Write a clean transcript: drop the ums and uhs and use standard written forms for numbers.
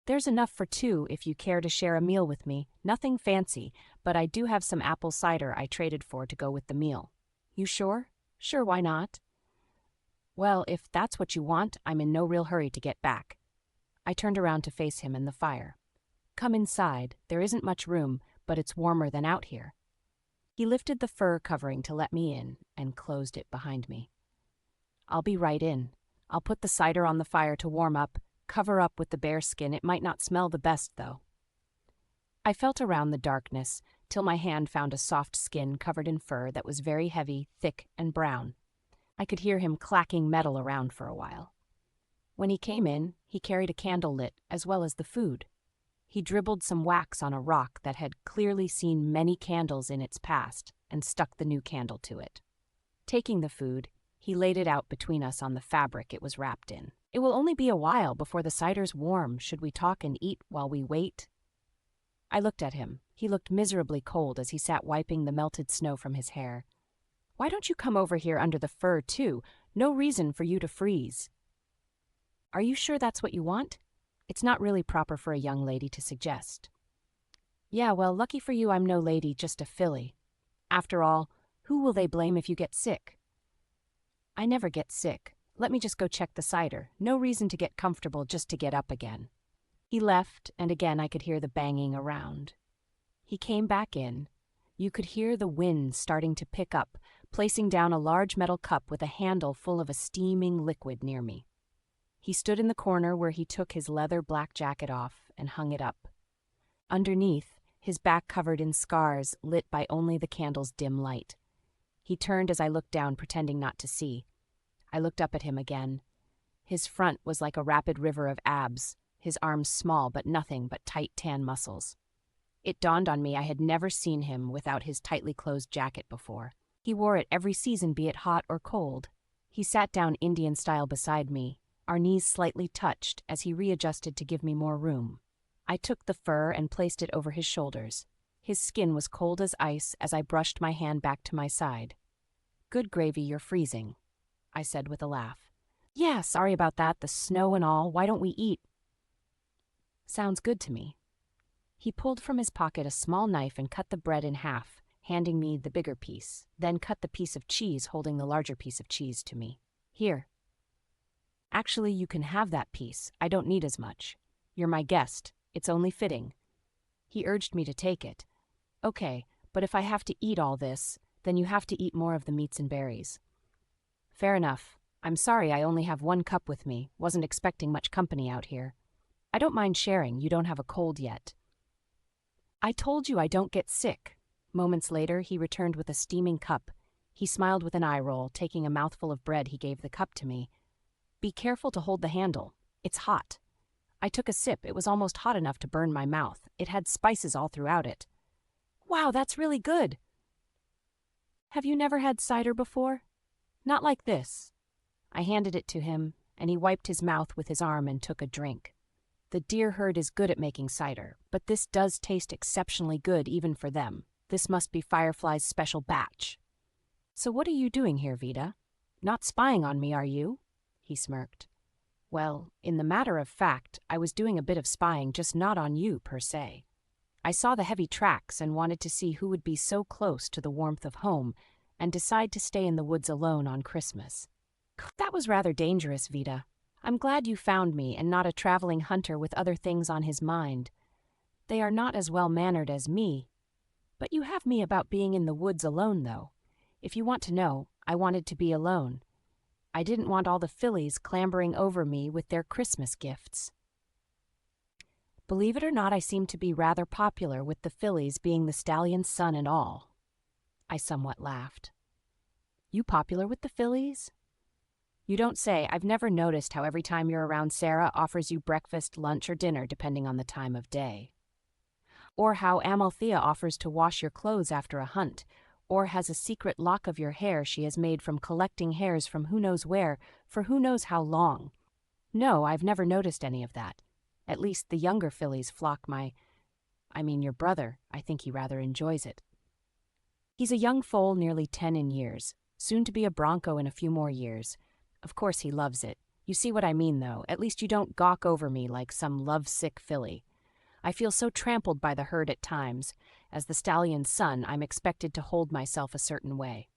There's enough for two if you care to share a meal with me. Nothing fancy, but I do have some apple cider I traded for to go with the meal. You sure? Sure, why not? Well, if that's what you want, I'm in no real hurry to get back. I turned around to face him and the fire. Come inside, there isn't much room, but it's warmer than out here. He lifted the fur covering to let me in and closed it behind me. I'll be right in. I'll put the cider on the fire to warm up, cover up with the bear skin. It might not smell the best, though. I felt around the darkness till my hand found a soft skin covered in fur that was very heavy, thick, and brown. I could hear him clacking metal around for a while. When he came in, he carried a candle lit as well as the food. He dribbled some wax on a rock that had clearly seen many candles in its past and stuck the new candle to it. Taking the food, he laid it out between us on the fabric it was wrapped in. It will only be a while before the cider's warm. Should we talk and eat while we wait? I looked at him. He looked miserably cold as he sat wiping the melted snow from his hair. Why don't you come over here under the fur, too? No reason for you to freeze. Are you sure that's what you want? It's not really proper for a young lady to suggest. Yeah, well, lucky for you I'm no lady, just a filly. After all, who will they blame if you get sick? I never get sick. Let me just go check the cider. No reason to get comfortable just to get up again. He left, and again I could hear the banging around. He came back in. You could hear the wind starting to pick up, placing down a large metal cup with a handle full of a steaming liquid near me. He stood in the corner where he took his leather black jacket off and hung it up. Underneath, his back covered in scars lit by only the candle's dim light. He turned as I looked down, pretending not to see. I looked up at him again. His front was like a rapid river of abs, his arms small but nothing but tight tan muscles. It dawned on me I had never seen him without his tightly closed jacket before. He wore it every season, be it hot or cold. He sat down Indian style beside me, our knees slightly touched as he readjusted to give me more room. I took the fur and placed it over his shoulders. His skin was cold as ice as I brushed my hand back to my side. Good gravy, you're freezing, I said with a laugh. Yeah, sorry about that, the snow and all. Why don't we eat? Sounds good to me. He pulled from his pocket a small knife and cut the bread in half, handing me the bigger piece, then cut the piece of cheese, holding the larger piece of cheese to me. Here. Actually, you can have that piece. I don't need as much. You're my guest. It's only fitting. He urged me to take it. Okay, but if I have to eat all this, then you have to eat more of the meats and berries. Fair enough. I'm sorry I only have one cup with me. Wasn't expecting much company out here. I don't mind sharing. You don't have a cold yet. I told you I don't get sick. Moments later, he returned with a steaming cup. He smiled with an eye roll, taking a mouthful of bread. He gave the cup to me. Be careful to hold the handle. It's hot. I took a sip. It was almost hot enough to burn my mouth. It had spices all throughout it. Wow, that's really good. Have you never had cider before? Not like this. I handed it to him, and he wiped his mouth with his arm and took a drink. The deer herd is good at making cider, but this does taste exceptionally good even for them. This must be Firefly's special batch. So what are you doing here, Vida? Not spying on me, are you? He smirked. Well, in the matter of fact, I was doing a bit of spying, just not on you, per se. I saw the heavy tracks and wanted to see who would be so close to the warmth of home and decide to stay in the woods alone on Christmas. That was rather dangerous, Vida. I'm glad you found me and not a traveling hunter with other things on his mind. They are not as well-mannered as me. But you have me about being in the woods alone, though. If you want to know, I wanted to be alone. I didn't want all the fillies clambering over me with their Christmas gifts. Believe it or not, I seem to be rather popular with the fillies, being the stallion's son and all. I somewhat laughed. You popular with the fillies? You don't say. I've never noticed how every time you're around Sarah offers you breakfast, lunch, or dinner depending on the time of day. Or how Amalthea offers to wash your clothes after a hunt, or has a secret lock of your hair she has made from collecting hairs from who knows where for who knows how long. No, I've never noticed any of that. At least the younger fillies flock your brother. I think he rather enjoys it. He's a young foal nearly 10 in years, soon to be a bronco in a few more years. Of course he loves it. You see what I mean, though. At least you don't gawk over me like some lovesick filly. I feel so trampled by the herd at times. As the stallion's son, I'm expected to hold myself a certain way.